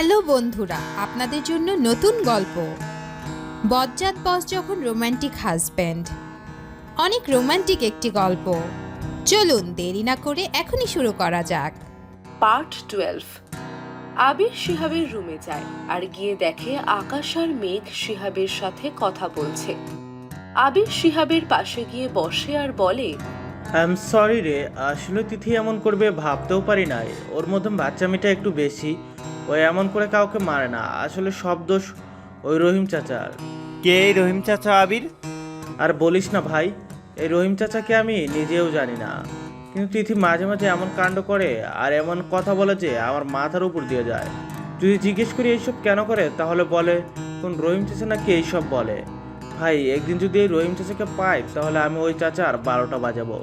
Hello বন্ধুরা, আপনাদের জন্য নতুন গল্প। বজ্জাত বস যখন রোমান্টিক হাজব্যান্ড। অনেক রোমান্টিক একটি গল্প। চলুন দেরি না করে এখনই শুরু করা যাক। পার্ট 12। আবির শিহাবের রুমে যায় আর গিয়ে দেখে আকাশ আর মেঘ শিহাবের সাথে কথা বলছে। আবির শিহাবের পাশে গিয়ে বসে আর বলে, আই এম সরি রে, আসলে তিথি এমন করবে ভাবতেও পারি নাই। ওর মধ্যে বাচ্চামিটা একটু বেশি। ও এমন করে কাউকে মারে না, আসলে সব দোষ ওই রহিম চাচার। কে এই রহিম চাচা আবির? আর বলিস না ভাই, এই রহিম চাচাকে আমি নিজেও জানি না, কিন্তু তিথি মাঝে মাঝে এমন কাণ্ড করে আর এমন কথা বলে যে আমার মাথার উপর দিয়ে যায়। যদি জিজ্ঞেস করি এইসব কেন করে, তাহলে বলে কোন রহিম চাচা নাকি এইসব বলে। ভাই, একদিন যদি এই রহিম চাচাকে পাই তাহলে আমি ওই চাচার 12টা বাজাবো।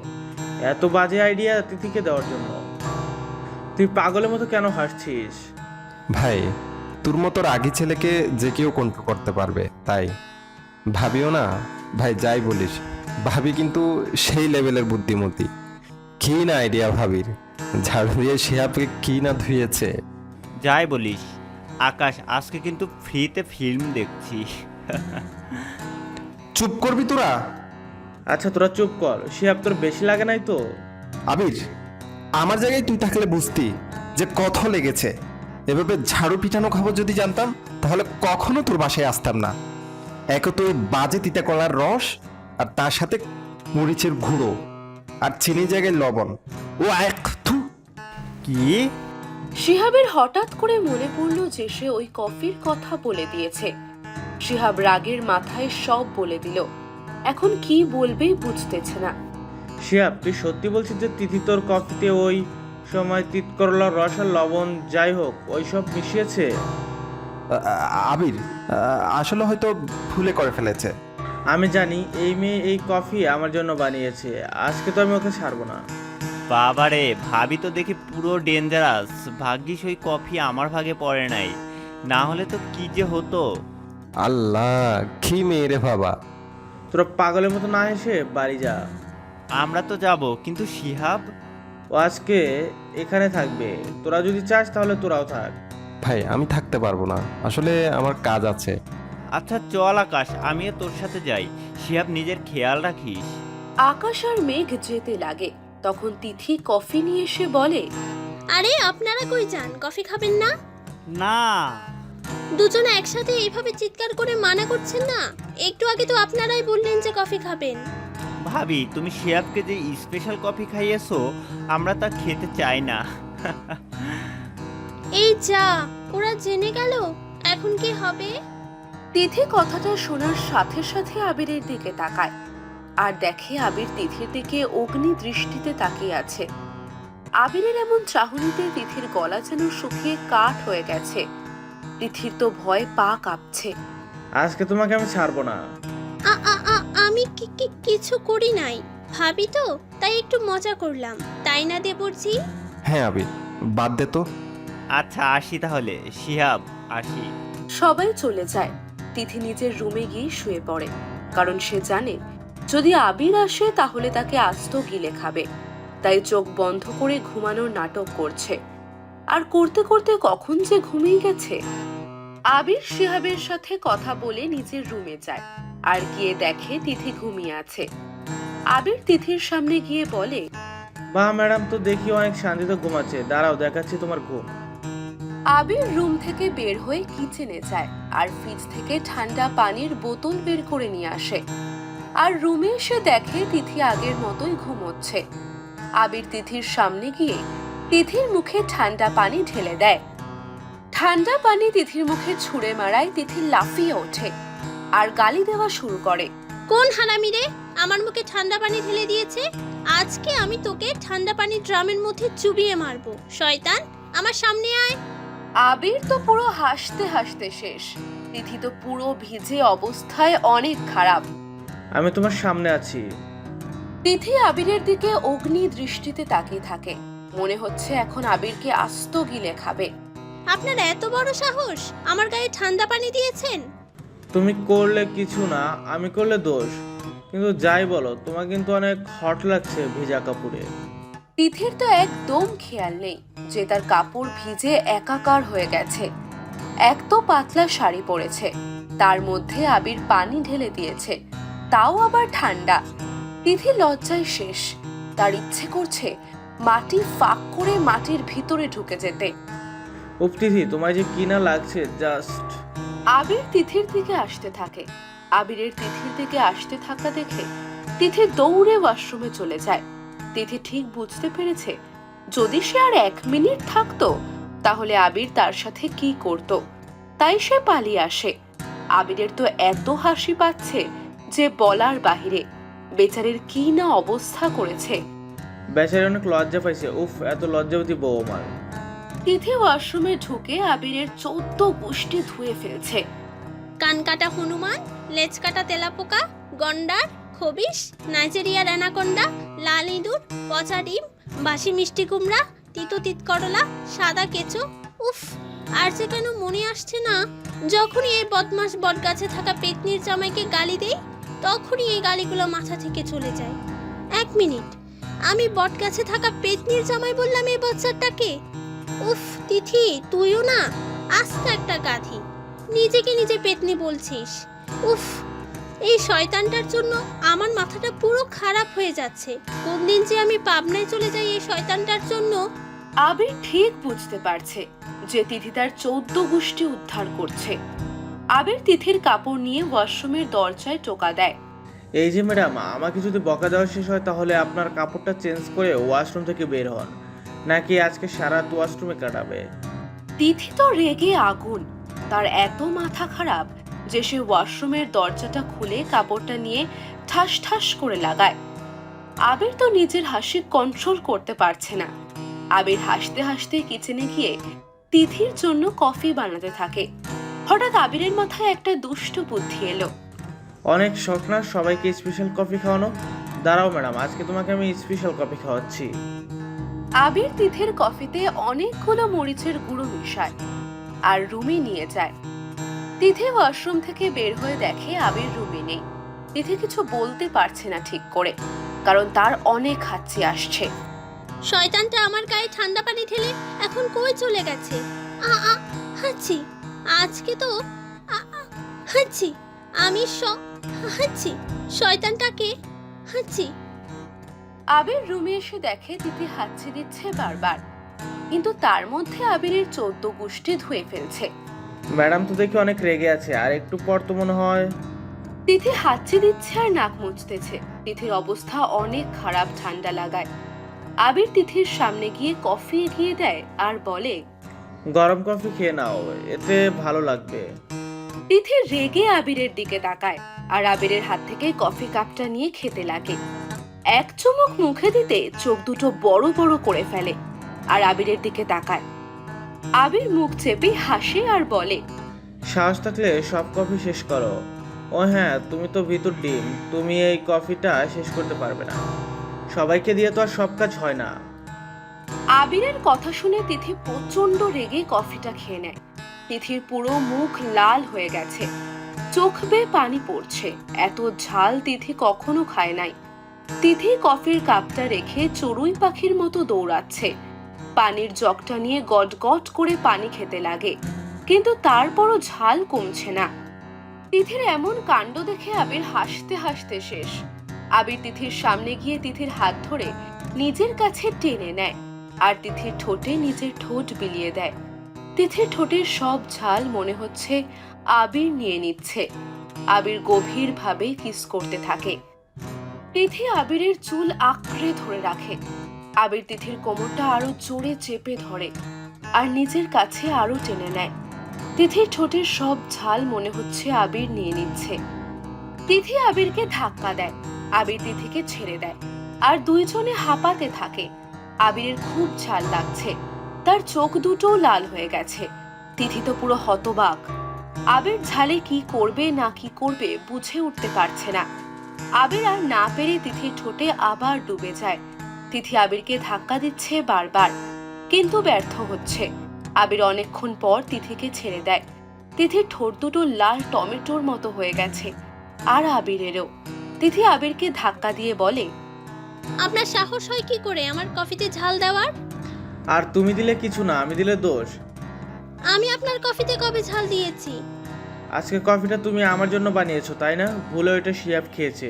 এত বাজে আইডিয়া তিথিকে দেওয়ার জন্য। তুই পাগলের মতো কেন হাসছিস? ভাই, তোর মতো রাগী ছেলেকে যে কেউ কন্ট্রোল করতে পারবে, তাই ভাবিও না। ভাই যাই বলিস, ভাবি কিন্তু সেই লেভেলের বুদ্ধিমতী। কি না আইডিয়া ভাবির, ঝাড়ু দিয়ে শিহাবকে কি না ধুয়েছে। যাই বলিস আকাশ, আজকে কিন্তু ফ্রিতে ফিল্ম দেখছি। চুপ করবি তোরা। আচ্ছা তোরা চুপ কর, শিহাব তোর বেশি লাগে নাই তো? আবির, আমার জায়গায় তুই থাকলে বুঝতি যে কত লেগেছে। এভাবে ঝাড়ু পিটানো খবর যদি জানতাম তাহলে কখনো তোর বাসায় আসতাম না। একে তো ওই বাজে তিতা কলার রস, আর তার সাথে মরিচের গুঁড়ো, আর চিনির জায়গায় লবণ। ও এক থু। কি? শিহাবের হঠাৎ করে মনে পড়ল যে সে ওই কফির কথা বলে দিয়েছে। শিহাব রাগের মাথায় সব বলে দিল। এখন কি বলবেই বুঝতেছে না। শিহাব, তুই সত্যি বলছিস যে তিথি তোর কফিতে ওই সময় তিত করলার রস আর লবণ যাই হোক ওই সব মিশিয়েছে? আবির আসলে হয়তো ভুলে করে ফেলেছে। আমি জানি এই মেয়ে এই কফি আমার জন্য বানিয়েছে। আজকে তো আমি ওকে ছাড়বো না। বাবারে, ভাবি তো দেখি পুরো ডেঞ্জারাস। ভাগ্যিস ওই কফি আমার ভাগে পড়ে নাই, না হলে তো কি যে হতো। আল্লাহ, কি মেয়ে রে বাবা। তোরা পাগলের মতো না হেসে বাড়ি যা। আমরা তো যাব, কিন্তু শিহাব? ও আজকে এখানে থাকবে। তোরা যদি চাস তাহলে তোরাও থাক। ভাই, আমি থাকতে পারবো না, আসলে আমার কাজ আছে। আচ্ছা চল আকাশ, আমিও তোর সাথে যাই। শিহাব, নিজের খেয়াল রাখিস। আকাশ আর মেঘ যেতে লাগে, তখন তিথি কফি নিয়ে এসে বলে, আরে আপনারা কই যান? কফি খাবেন না? না। দুজনে একসাথে এইভাবে চিৎকার করে মানা করছেন না? একটু আগে তো আপনারাই বললেন যে কফি খাবেন। ভাবি, তুমি শিহাবকে যে স্পেশাল কফি খাইয়েছো, আমরা তা খেতে চাই না। এই যা, ওরা জেনে গেল, এখন কি হবে? তিথি কথাটা শোনার সাথে সাথে আবিরের দিকে তাকায় আর দেখে আবির তিথির দিকে অগ্নি দৃষ্টিতে তাকিয়ে আছে। আবিরের এমন চাহনিতে তিথির গলা যেন শুকিয়ে কাঠ হয়ে গেছে। তিথির তো ভয় পা কাঁপছে। আজকে তোমাকে আমি ছাড়বো না। আমি কিছু করি নাই, ভাবি তো, তাই একটু মজা করলাম, তাই না দেবরজি? হ্যাঁ আবির, বাদ দে তো। আচ্ছা আসি তাহলে, শিহাব আসি। সবাই চলে যায়। তিথি নিজের রুমে গিয়ে শুয়ে পড়ে, কারণ সে জানে যদি আবির আসে তাহলে তাকে আস্ত গিলে খাবে। তাই চোখ বন্ধ করে ঘুমানোর নাটক করছে, আর করতে করতে কখন যে ঘুমিয়ে গেছে। আবির শিহাবের সাথে কথা বলে নিজের রুমে যায় আর গিয়ে দেখে তিথি ঘুমিয়ে আছে। আবির তিথির সামনে গিয়ে বলে, বাহ ম্যাডাম, তো দেখি অনেক শান্তিতে ঘুমাচ্ছে। দাঁড়াও, দেখাচ্ছি তোমার ঘুম। আবির রুম থেকে বের হয়ে কিচেনে যায় আর ফ্রিজ থেকে ঠান্ডা পানির বোতল বের করে নিয়ে আসে। আর রুমে এসে দেখে তিথি আগের মতোই ঘুমোচ্ছে। আবির তিথির সামনে গিয়ে তিথির মুখে ঠান্ডা পানি ঢেলে দেয়। ঠান্ডা পানি তিথির মুখে ছুঁড়ে মারায় তিথি লাফিয়ে ওঠে আর গালি দেওয়া শুরু করে। কোন হারামি রে আমার মুখে ঠান্ডা পানি ঢেলে দিয়েছে? আজকে আমি তোকে ঠান্ডা পানি ড্রামের মধ্যে চুবিয়ে মারবো। শয়তান, আমার সামনে আয়। আবির তো পুরো হাসতে হাসতে শেষ। তিথি তো পুরো ভিজে অবস্থায় অনেক খারাপ। আমি তোমার সামনে আছি। তিথি আবিরের দিকে অগ্নি দৃষ্টিতে তাকিয়ে থাকে। মনে হচ্ছে এখন আবিরকে আস্ত গিলে খাবে। আপনার এত বড় সাহস, আমার গায়ে ঠান্ডা পানি দিয়েছেন? তুমি করলে কিছু না, আমি করলে দোষ। কিন্তু যাই বলো, তোমার কিন্তু অনেক হট লাগছে ভেজা কাপড়ে। তিথির তো একদম খেয়াল নেই যে তার কাপড় ভিজে একাকার হয়ে গেছে। এক তো পাতলা শাড়ি পরেছে, তার মধ্যে আবির পানি ঢেলে দিয়েছে, তাও আবার ঠান্ডা। তিথি লজ্জায় শেষ, তার ইচ্ছে করছে মাটি ফাঁক করে মাটির ভিতরে ঢুকে যেতে। উফ তিথি, তোমায় যে কি না লাগছে জাস্ট। আবির তিথির দিকে আসতে থাকে। আবিরের তিথির দিকে আসতে থাকা দেখে তিথি দৌড়ে ওয়াশরুমে চলে যায়। তিথি ঠিক বুঝতে পেরেছে যদি সে আর 1 মিনিট থাকতো তাহলে আবির তার সাথে কি করত, তাই সে পালিয়ে আসে। আবিরের তো এত হাসি পাচ্ছে যে বলার বাহিরে। বেচারের কি না অবস্থা করেছে। বেচারি অনেক লজ্জা পাইছে। উফ, এত লজ্জাবতী বউ আমার। তিথি ওয়াশরুমে ঢুকে আবিরের 14 গোষ্ঠী ধুয়ে ফেলছে। কান কাটা হনুমান, লেজ কাটা তেলাপোকা, গন্ডার, খবিশ, নাইজেরিয়ার অ্যানাকোন্ডা, লাল ইঁদুর, পচা ডিম, বাসি মিষ্টি কুমড়া, তিতো তিত করলা, সাদা কেঁচো। উফ, আর যে কেন মনে আসছে না, যখনই এই বদমাস বটগাছে থাকা পেতনির জামাইকে গালি দেই তখনই এই গালিগুলো মাথা থেকে চলে যায়। 1 মিনিট, আমি বটগাছে থাকা পেতনির জামাই বললাম এই বাচ্চাটাকে? উফ তিথি, তুইও না আস্ত একটা গাধি, নিজেকে নিজে পেতনি বলছিস। উফ, এই শয়তানটার জন্য আমার মাথাটা পুরো খারাপ হয়ে যাচ্ছে। কোন দিন যে আমি পাবনায় চলে যাই এই শয়তানটার জন্য। আবির ঠিক বুঝতে পারছে যে তিথি তার 14 গোষ্ঠী উদ্ধার করছে। আবির তিথির কাপড় নিয়ে ওয়াশরুমের দরজায় টোকা দেয়। এই যে ম্যাডাম, আমাকে যদি বকা দেওয়া শেষ হয় তাহলে আপনার কাপড়টা চেঞ্জ করে ওয়াশরুম থেকে বের হন, নাকি আজকে সারা রাত ওয়াশরুমে কাটাবে? তিথি তো রেগে আগুন। তার এত মাথা খারাপ যে সে ওয়াশরুমের দরজাটা খুলে কাপড়টা নিয়ে ঠাস ঠাস করে লাগায়। আবির তো নিজের হাসি কন্ট্রোল করতে পারছে না। আবির হাসতে হাসতে কিচেনে গিয়ে তিথির জন্য কফি বানাতে থাকে। হঠাৎ আবিরের মাথায় একটা দুষ্ট বুদ্ধি এলো। অনেক শখ না সবাইকে স্পেশাল কফি খাওয়ানো? দাঁড়াও ম্যাডাম, আজকে তোমাকে আমি স্পেশাল কফি খাওয়াচ্ছি। আবির তিথির কফিতে অনেকগুলো মরিচের গুঁড়ো মিশায় আর রুমে নিয়ে যায়। তিথি ওয়াশরুম থেকে বের হয়ে দেখে আবির রুমে নেই। তিথি কিছু বলতে পারছে না ঠিক করে, কারণ তার অনেক হাঁচি আসছে। শয়তানটা আমার গায়ে ঠান্ডা পানি ঢেলে এখন কই চলে গেছে? হাঁচি, আজকে তো হাঁচি, আমি হাঁচি, শয়তানটাকে হাঁচি। আবির রুমে এসে দেখে তিথি হাঁচি দিচ্ছে বারবার, কিন্তু তার মধ্যে আবিরের 14 গোষ্ঠী ধুয়ে ফেলছে। ম্যাডাম তো দেখি অনেক রেগে আছে, আর একটু পর তো মনে হয়। তিথি হাঁচি দিচ্ছে আর নাক মুছতেছে। তিথির অবস্থা অনেক খারাপ, ঠান্ডা লাগায়। আবির তিথির সামনে গিয়ে কফি এগিয়ে দেয় আর বলে, গরম কফি খেয়ে নাও, এতে ভালো লাগবে। তিথি রেগে আবিরের দিকে তাকায় আর আবিরের হাত থেকে কফি কাপটা নিয়ে খেতে লাগে। এক চুমুক মুখে দিতে চোখ দুটো বড় বড় করে ফেলে আর আবিরের দিকে তাকায়। আবির মুখ চেপে হাসে আর বলে, সাহস থাকলে সব কফি শেষ করো। ও হ্যাঁ, তুমি তো ভিতর ডিম, তুমি এই কফিটা শেষ করতে পারবে না। সবাইকে দিয়ে তো আর সব কাজ হয় না। আবিরের কথা শুনে তিথি প্রচন্ড রেগে কফিটা খেয়ে নেয়। তিথির পুরো মুখ লাল হয়ে গেছে, চোখ বেয়ে পানি পড়ছে। এত ঝাল তিথি কখনো খায় নাই। তিথি কফির কাপটা রেখে চড়ুই পাখির মতো দৌড়াচ্ছে। পানির জগটা নিয়ে গট গট করে পানি খেতে লাগে, কিন্তু তারপরও ঝাল কমছে না। তিথির এমন কাণ্ড দেখে আবির হাসতে হাসতে শেষ। আবির তিথির সামনে গিয়ে তিথির হাত ধরে নিজের কাছে টেনে নেয় আর তিথির ঠোঁটে নিজের ঠোঁট বিলিয়ে দেয়। তিথির ঠোঁটের সব ঝাল মনে হচ্ছে আবির নিয়ে নিচ্ছে। আবির গভীরভাবে কিস করতে থাকে। তিথি আবিরের চুল আঁকড়ে ধরে রাখে। আবির তিথির কোমরটা আরো জোরে চেপে ধরে আর নিজের কাছে আরো টেনে নেয়। তিথির ঠোঁটের সব ঝাল মনে হচ্ছে আবির নিয়ে নিচ্ছে। তিথি আবিরকে ধাক্কা দেয়, আবির তিথিকে ছেড়ে দেয় আর দুইজনে হাঁপাতে থাকে। আবিরের খুব ঝাল লাগছে, তার চোখ দুটো লাল হয়ে গেছে। তিথি তো পুরো হতবাক। আবির ঝালে কি করবে না কি করবে বুঝে উঠতে পারছে না। আবির আর না পেরে তিথির ঠোঁটে আবার ডুবে যায়। তিথি আবিরকে ধাক্কা দিচ্ছে বারবার, কিন্তু ব্যর্থ হচ্ছে। আবির অনেকক্ষণ পর তিথিকে ছেড়ে দেয়। তিথির ঠোঁট দুটো লাল টমেটোর মতো হয়ে গেছে, আর আবিরেরও। তিথি আবিরকে ধাক্কা দিয়ে বলে, আপনার সাহস হয় কি করে আমার কফিতে ঝাল দেওয়ার? আর তুমি দিলে কিছু না, আমি দিলে দোষ। আমি আপনার কফিতে কবে ঝাল দিয়েছি? আজকে কফিটা তুমি আমার জন্য বানিয়েছো তাই না? ভুলে ওইটা শিয়াব খেয়েছে।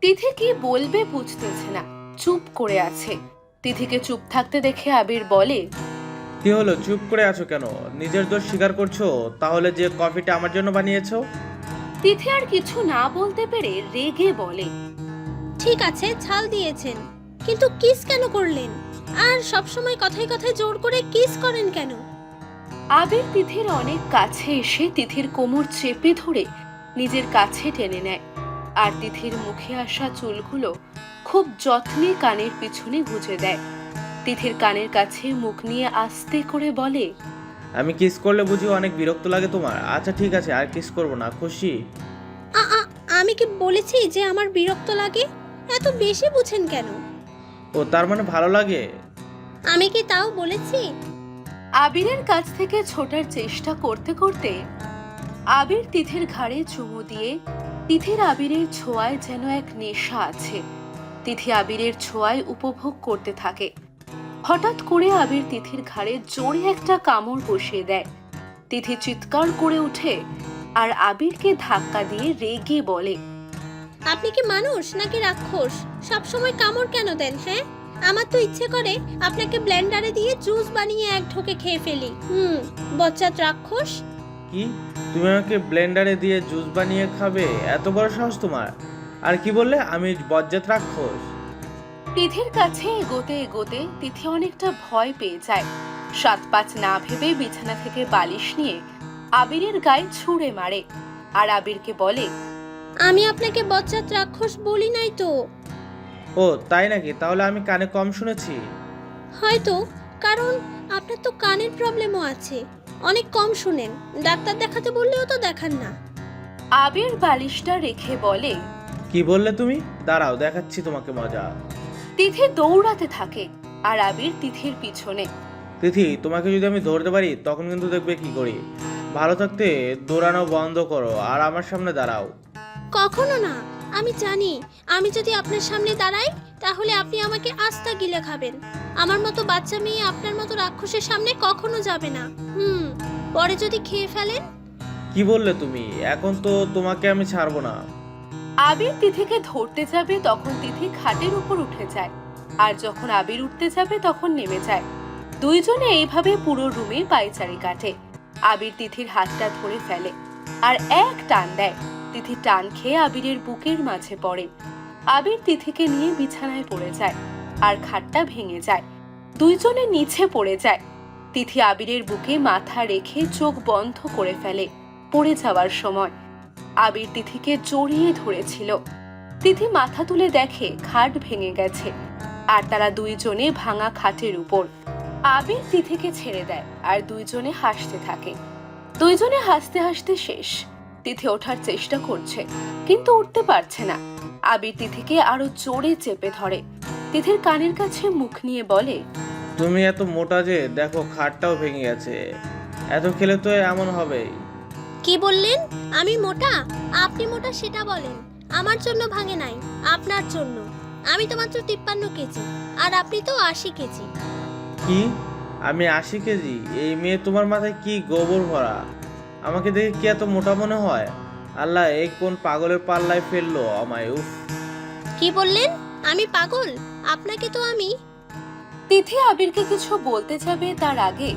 তিথি কি বলবে বুঝতেছে না, চুপ করে আছে। তিথিকে চুপ থাকতে দেখে আবির বলে, কি হলো, চুপ করে আছো কেন? নিজের দোষ স্বীকার করছো তাহলে যে কফিটা আমার জন্য বানিয়েছো? তিথি আর কিছু না বলতে পেরে রেগে বলে, ঠিক আছে, ঝাল দিয়েছেন, কিন্তু কিস কেন করলেন? আর সব সময় কথায় কথায় জোর করে কিস করেন কেন? আবির তিথির অনেক কাছে এসে তিথির কোমর চেপে ধরে নিজের কাছে টেনে নেয়, আর তিথির মুখে আসা চুলগুলো খুব যত্নে কানের পিছনে গুজে দেয়। তিথির কানের কাছে মুখ নিয়ে আস্তে করে বলে, আমি কিস করলে বুঝি অনেক বিরক্ত লাগে তোমার? আচ্ছা ঠিক আছে, আর কিস করবো না, খুশি? আমি কি বলেছি যে আমার বিরক্ত লাগে? এত বেশি বুঝেন কেন? ও তার মানে ভালো লাগে? আমি কি তাও বলেছি? আবিরের কাছ থেকে ছোটার চেষ্টা করতে করতে আবির তিথির ঘাড়ে চুমু দিয়ে, তিথির আবিরের ছোঁয়ায় যেন এক নেশা আছে। তিথি আবিরের ছোঁয়ায় উপভোগ করতে থাকে। হঠাৎ করে আবির তিথির ঘাড়ে জোরে একটা কামড় বসিয়ে দেয়। তিথি চিৎকার করে ওঠে আর আবিরকে ধাক্কা দিয়ে রেগে বলে, আপনি কি মানুষ নাকি রাক্ষস? সব সময় কামড় কেন দেন? হ্যাঁ, আমার তো ইচ্ছে করে আপনাকে ব্লেন্ডারে দিয়ে জুস বানিয়ে এক ঢোকে খেয়ে ফেলি। বজ্জাত রাক্ষস! কি, তুমি আমাকে ব্লেন্ডারে দিয়ে জুস বানিয়ে খাবে? এত বড় সাহস তোমার! আর কি বললে, আমি বজ্জাত রাক্ষস? তিথির কাছে এগোতে এগোতে তিথি অনেকটা ভয় পেয়ে যায়। 7-5 না ভেবে বিছানা থেকে বালিশ নিয়ে আবিরের গায়ে ছুঁড়ে মারে আর আবিরকে বলে, আমি আপনাকে বজ্জাত রাক্ষস বলি নাই তো। ও তাই নাকি? তাহলে আমি কানে কম শুনেছি। হয়তো, কারণ আপনার তো কানের প্রবলেমও আছে, অনেক কম শুনেন। ডাক্তার দেখাতে বললেও তো দেখান না। আবির বালিশটা রেখে বলে, কি বললে তুমি? দাঁড়াও, দেখাচ্ছি তোমাকে মজা। তিথি দৌড়াতে থাকে আর আবির তিথির পিছনে। তিথি, তোমাকে যদি আমি ধরতে পারি তখন কিন্তু দেখবে কি করি। ভালো থাকতে দৌড়ানো বন্ধ করো আর আমার সামনে দাঁড়াও। কখনো না। আমি জানি আমি যদি আপনার সামনে দাঁড়াই তাহলে আপনি আমাকে আস্তা গিলে খাবেন। আমার মতো বাচ্চা মেয়ে আপনার মতো রাক্ষসের সামনে কখনো যাবে না। পরে যদি খেয়ে ফেলেন। কি বললে তুমি? এখন তো তোমাকে আমি ছাড়বো না। আবির তিথিকে ধরতে যাবে তখন তিথি খাটের উপর উঠে যায়, আর যখন আবির উঠতে যাবে তখন নেমে যায়। দুইজনে এইভাবে পুরো রুমে পায়চারি কাটে। আবির তিথির হাতটা ধরে ফেলে আর এক টান দেয়। তিথি টান খেয়ে আবিরের বুকের মাঝে পড়ে। আবির তিথিকে নিয়ে বিছানায় পড়ে যায় আর খাটটা ভেঙে যায়। দুইজনে নিচে পড়ে যায়। তিথি আবিরের বুকে মাথা রেখে চোখ বন্ধ করে ফেলে। পড়ে যাওয়ার সময় আবির তিথিকে জড়িয়ে ধরেছিল। তিথি মাথা তুলে দেখে খাট ভেঙে গেছে আর তারা দুইজনে ভাঙা খাটের উপর। আবির তিথিকে ছেড়ে দেয় আর দুইজনে হাসতে থাকে। দুইজনে হাসতে হাসতে শেষ। তিথি ওঠার চেষ্টা করছে কিন্তু উঠতে পারছে না। আবির তিথিকে আরো জোরে চেপে ধরে। তিথির কানের কাছে মুখ নিয়ে বলে, তুমি এত মোটা যে দেখো খাটটাও ভেঙে গেছে। এত খেলে তো এমন হবেই। কি বললেন? আমি মোটা? আপনি মোটা সেটা বলেন। আমার জন্য ভাঙে নাই, আপনার জন্য। আমি তো মাত্র 53 কেজি আর আপনি তো 80 কেজি। কি? আমি 80 কেজি? এই মেয়ে, তোমার মাথায় কি গোবর ভরা? আমাকে দেখে কি এত মোটা মনে হয়? আল্লাহ, এই কোন পাগলের পাল্লায় ফেললো আমায়! উফ! কি বললেন? আমি পাগল? আপনাকে তো আমি। তিথি আবিরকে কিছু বলতে যাবে তার আগে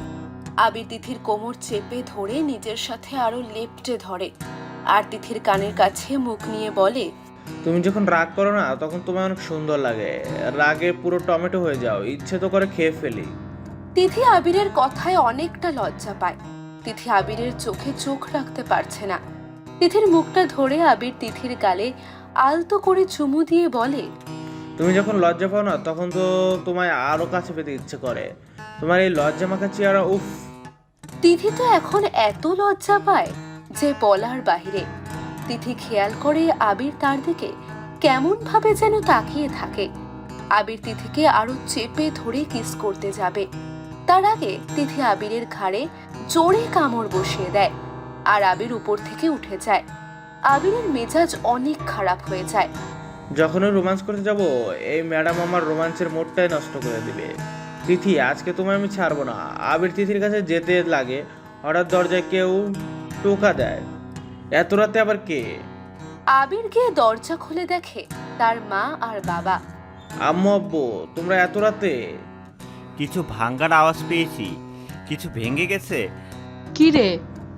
আবির তিথির কোমর চেপে ধরে নিজের সাথে আরো লেপ্টে ধরে আর তিথির কানের কাছে মুখ নিয়ে বলে, তুমি যখন রাগ করো না তখন তোমায় অনেক সুন্দর লাগে। রাগে পুরো টমেটো হয়ে যাও, ইচ্ছে তো করে খেয়ে ফেলি। তিথি আবিরের কথায় অনেকটা লজ্জা পায়। তিথি আবিরের চোখে চোখ রাখতে পারছে না। তিথির মুখটা ধরে আবির তিথির গালে আলতো করে চুমু দিয়ে বলে, তুমি যখন লজ্জা পাও না তখন তো তোমায় আরো কাছে পেতে ইচ্ছে করে। তোমার এই লজ্জা মাখা চেহারা, উফ! তিথি তো এখন এত লজ্জা পায় যে বলার বাহিরে। তিথি খেয়াল করে আবির তার দিকে কেমন ভাবে যেন তাকিয়ে থাকে। আবির তিথিকে আরো চেপে ধরে কিস করতে যাবে, তার আগে তিথি আবিরের ঘাড়ে জোরে কামড় বসিয়ে দেয় আর আবির উপর থেকে উঠে যায়। আবিরের মেজাজ অনেক খারাপ হয়ে যায়। যখনই রোমান্স করতে যাব এই ম্যাডাম আমার রোমান্সের মোডটাই নষ্ট করে দিবে। তিথি, আজকে তোমায় আমি ছাড়বো না। আবির তিথির কাছে যেতে লাগে হঠাৎ দরজায় কেউ টোকা দেয়। এত রাতে আবার কে? আবির গিয়ে দরজা খুলে দেখে তার মা আর বাবা। আম্মু আব্বু, তোমরা এত রাতে? কিছু ভাঙ্গার আওয়াজ পেয়েছি। কিছু ভেঙে গেছে। কি রে,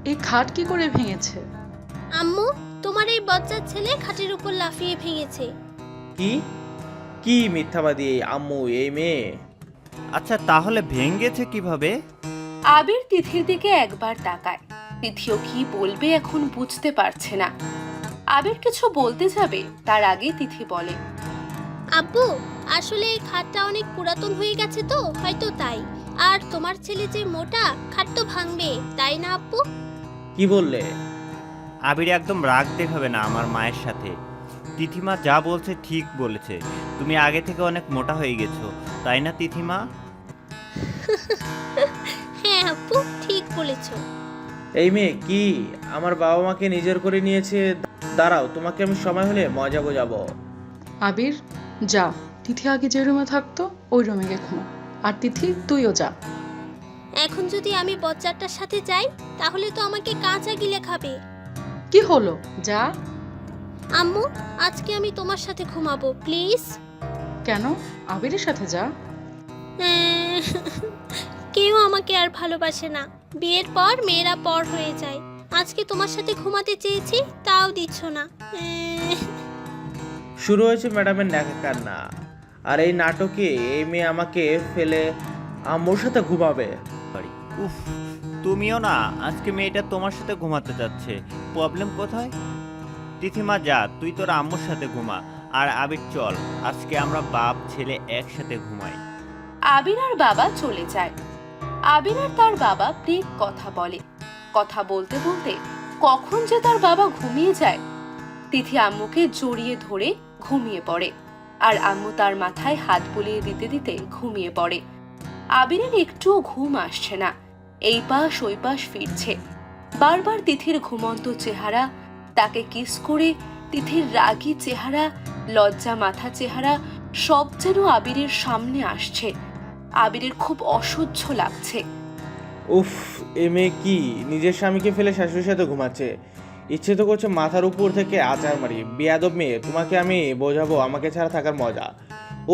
এই খাট কি করে ভেঙেছে? আম্মু, তোমার এই বজ্জাত ছেলে খাটের উপর লাফিয়ে ভেঙেছে। কি কি মিথ্যাবাদী এই আম্মু, এই মেয়ে? আচ্ছা, তাহলে ভেঙেছে কিভাবে? আবির তিথির দিকে একবার তাকায়। তিথিও কি বলবে এখন বুঝতে পারছে না। আবির কিছু বলতে যাবে তার আগে তিথি বলে, আব্বু, আসলে এই খাটটা অনেক পুরাতন হয়ে গেছে তো হয়তো তাই। আর তোমার ছেলে যে মোটা, খাট তো ভাঙবে, তাই না আব্বু? কি বললে? আবির একদম রাগ দেখাবে না আমার মায়ের সাথে। তিথিমা যা বলছে ঠিক বলেছে। তুমি আগে থেকে অনেক মোটা হয়ে গেছো, তাই না তিথিমা? হ্যাঁ আব্বু, ঠিক বলেছো। এই মেয়ে কি আমার বাবা মাকে নিজের করে নিয়েছে? দাঁড়াও, তোমাকে আমি সময় হলে মজা বোঝাবো। আবির, যা, তিথি আগে যে রুমে থাকতো ওই রুমে গিয়ে ঘুমা। আর তিথি, তুইও যা। এখন যদি আমি বজ্জাতটার সাথে যাই তাহলে তো আমাকে কাঁচা গিলে খাবে। কি হলো, যা। আম্মু, আজকে আমি তোমার সাথে ঘুমাবো প্লিজ। কেন? আবিরের সাথে যা। কেউ আমাকে আর ভালোবাসে না। বিয়ের পর মেয়েরা পর হয়ে যায়। আজকে তোমার সাথে ঘুমাতে চেয়েছি, তাও দিচ্ছ না। শুরু হয়েছে ম্যাডামের ন্যাকা কান্না। আর এই নাটকে এই মেয়ে আমাকে ফেলে আম্মুর সাথে ঘুমাবে। সরি। উফ, তুমিও না, আজকে মেয়েটা তোমার সাথে ঘুমাতে যাচ্ছে। প্রবলেম কোথায়? তিথিমা যা, তুই তোর আম্মুর সাথে ঘুমা। আর আবির চল, আজকে আমরা বাপ ছেলে একসাথে ঘুমাই। আবির আর বাবা চলে যায়। আবির আর তার বাবা প্রেম কথা বলে। কথা বলতে বলতে কখন যে তার বাবা ঘুমিয়ে যায়। তিথি আম্মুকে জড়িয়ে ধরে ঘুমিয়ে পড়ে, আর আম্মু তার মাথায় হাত বুলিয়ে দিতে দিতে ঘুমিয়ে পড়ে। আবিরের একটুও ঘুম আসছে না, এই পাশ ওই পাশ ফিরছে। বারবার তিথির ঘুমন্ত চেহারা, তাকে কিস করে তিথির রাগী চেহারা, লজ্জা মাথা চেহারা সব যেন আবিরের সামনে আসছে। আবিরের খুব অসহ্য লাগছে। উফ, এ মেয়ে কি নিজের স্বামীকে ফেলে শাশুড়ির সাথে ঘুমাচ্ছে? ইচ্ছে তো করছে মাথার উপর থেকে আচার মারি। বেয়াদব মেয়ে, তোমাকে আমি বোঝাবো আমাকে ছাড়া থাকার মজা।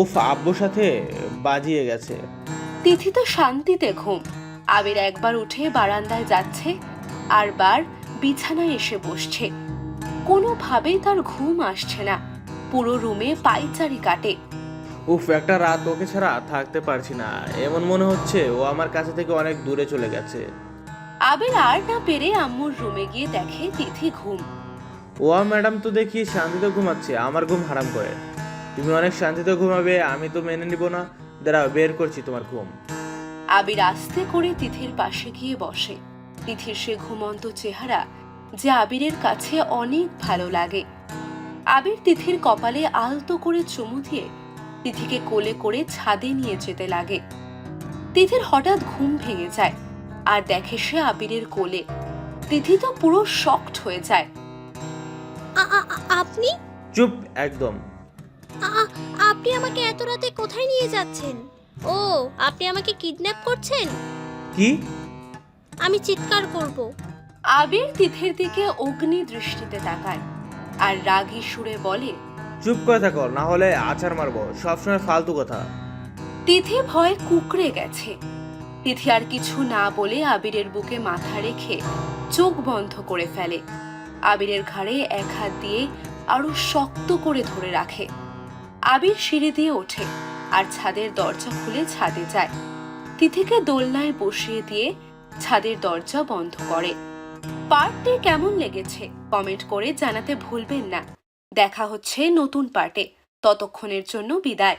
উফ, আব্বুর সাথে বাজিয়ে গেছে। তিথি তো শান্তিতে ঘুম। আবির একবার উঠে বারান্দায় যাচ্ছে, আর বার বিছানায় এসে বসছে। কোনোভাবেই তার ঘুম আসছে না। পুরো রুমে পায়চারি কাটে। উফ, একটা রাত ওকে ছাড়া থাকতে পারছি না। এমন মনে হচ্ছে ও আমার কাছে থেকে অনেক দূরে চলে গেছে। আবির আর না পেরে আম্মুর রুমে গিয়ে দেখে তিথি ঘুম। ও ম্যাডাম তো দেখি শান্তিতে ঘুমাচ্ছে, আমার ঘুম হারাম করে। তুমি অনেক শান্তিতে ঘুমাবে, আমি তো মেনে নিব না। দাঁড়াও, বের করছি তোমার ঘুম। আবির আস্তে করে তিথির পাশে গিয়ে বসে। তিথির সে ঘুমন্ত চেহারা যে আবিরের কাছে অনেক ভালো লাগে। আবির তিথির কপালে আলতো করে চুমু দিয়ে তিথিকে কোলে করে ছাদে নিয়ে যেতে লাগে। তিথির হঠাৎ ঘুম ভেঙে যায়, আর দেখে সে আবিরের কোলে। তিথি তো পুরো শকড হয়ে যায়। আপনি চুপ একদম। আপনি আমাকে এত রাতে কোথায় নিয়ে যাচ্ছেন? ও, আপনি আমাকে কিডন্যাপ করছেন? কি? আমি চিৎকার করব। আবির তিথির দিকে অগ্নি দৃষ্টিতে তাকায় আর রাগী সুরে বলে, চুপ করে থাকো, না হলে আচার মারবো। সবসময় ফালতু কথা। তিথি ভয়ে কুকড়ে গেছে। তিথি আর কিছু না বলে আবিরের বুকে মাথা রেখে চোখ বন্ধ করে ফেলে। আবিরের ঘাড়ে এক হাত দিয়ে আরো শক্ত করে ধরে রাখে। আবির সিঁড়ি দিয়ে ওঠে আর ছাদের দরজা খুলে ছাদে যায়। তিথিকে দোলনায় বসিয়ে দিয়ে ছাদের দরজা বন্ধ করে। পার্টটি কেমন লেগেছে কমেন্ট করে জানাতে ভুলবেন না। দেখা হচ্ছে নতুন পার্টে। ততক্ষণের জন্য বিদায়।